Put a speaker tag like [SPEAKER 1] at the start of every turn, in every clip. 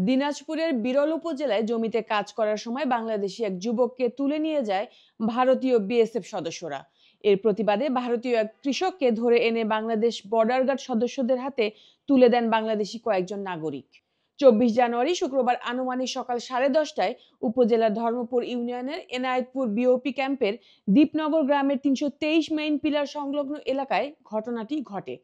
[SPEAKER 1] দিনাজপুরের বিরল উপজেলায় জমিতে কাজ করার সময় বাংলাদেশি এক যুবককে তুলে নিয়ে যায় ভারতীয় বিএসএফ সদস্যরা। এর প্রতিবাদে ভারতীয় এক কৃষককে ধরে এনে বাংলাদেশ বর্ডার গার্ড সদস্যদের হাতে তুলে দেন বাংলাদেশি কয়েকজন নাগরিক। 24 জানুয়ারি শুক্রবার আনুমানিক সকাল 10:30টায় উপজেলার ধর্মপুর ইউনিয়নের এনায়েতপুর বিওপি ক্যাম্পের দীপনগর গ্রামের 323 মেইন পিলার সংলগ্ন এলাকায় ঘটনাটি ঘটে।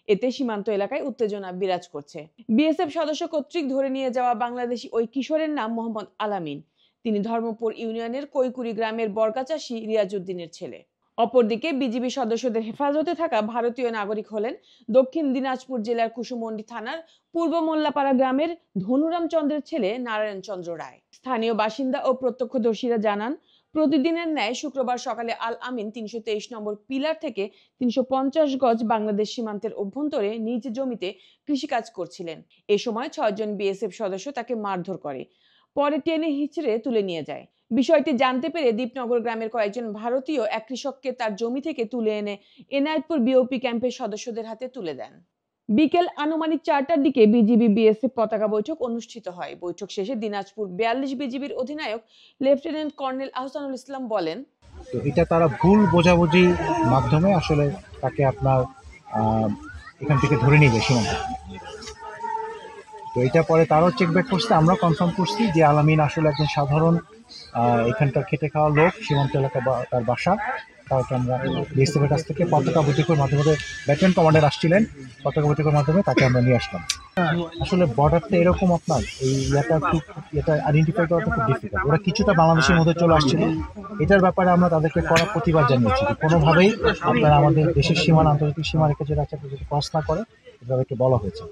[SPEAKER 1] এতে সীমান্ত এলাকায় উত্তেজনা বিরাজ করছে। বিএসএফ সদস্য কর্তৃক ধরে নিয়ে যাওয়া বাংলাদেশি ওই কিশোরের নাম মোহাম্মদ আলামিন। তিনি ধর্মপুর ইউনিয়নের কৈকুরি গ্রামের বর্গাচাষী রিয়াজউদ্দিনের ছেলে। অপরদিকে বিজিবি সদস্যদের হেফাজতে থাকা ভারতীয় নাগরিক হলেন দক্ষিণ দিনাজপুর জেলার কুসুমন্ডি থানার পূর্ব মোল্লাপাড়া গ্রামের ধনুরাম চন্দ্রের ছেলে নারায়ণ চন্দ্র রায়। স্থানীয় বাসিন্দা ও প্রত্যক্ষদর্শীরা জানান, প্রতিদিনের ন্যায় শুক্রবার সকালে আল আমিন 323 নম্বর পিলার থেকে 350 গজ বাংলাদেশ সীমান্তের অভ্যন্তরে নিজ জমিতে কৃষিকাজ করছিলেন। এ সময় 6 জন বিএসএফ সদস্য তাকে মারধর করে, পরে টেনে হিচড়ে তুলে নিয়ে যায়। বিষয়টি জানতে পেরে দীপনগর গ্রামের কয়েকজন ভারতীয় এক কৃষককে তার জমি থেকে তুলে এনে এনায়েতপুর বিওপি ক্যাম্পের সদস্যদের হাতে তুলে দেন। বিকেল আনুমানিক 4টার দিকে বিজিবি বিএসএফ পতাকা বৈঠক অনুষ্ঠিত হয়। বৈঠক শেষে দিনাজপুর 42 বিজিবির অধিনায়ক লেফটেন্যান্ট কর্নেল আহসানুল ইসলাম বলেন,
[SPEAKER 2] তো এটা তারা ভুল বোঝাবুঝি মাধ্যমে আসলে তাকে আপনার এখান থেকে ধরে নিয়ে যায় সীমান্ত। তো এটা পরে তারও চেক ব্যাক করছে, আমরা কনফার্ম করছি যে আলামিন আসলে একজন সাধারণ এখানকার খেটে খাওয়া লোক, সীমান্ত এলাকা বা তার বাসা। তাকে আমরা বিএসএফের কাছ থেকে পতাকা বৈঠকের মাধ্যমে, ব্যাটালিয়ন কমান্ডার আসছিলেন, পতাকা বৈঠকের মাধ্যমে তাকে আমরা নিয়ে আসলাম। আসলে বর্ডারটা এরকম আপনার এই এটা আইডেন্টিফাই করাটা খুব ডিফিকাল্ট। ওরা কিছুটা বাংলাদেশের মধ্যে চলে আসছিল, এটার ব্যাপারে আমরা তাদেরকে কড়া প্রতিবাদ জানিয়েছি যে কোনোভাবেই আপনারা আমাদের দেশের সীমানা, আন্তর্জাতিক সীমা রেখে যেটা আছে যদি ক্রস না করে, এটা তাদেরকে বলা হয়েছে।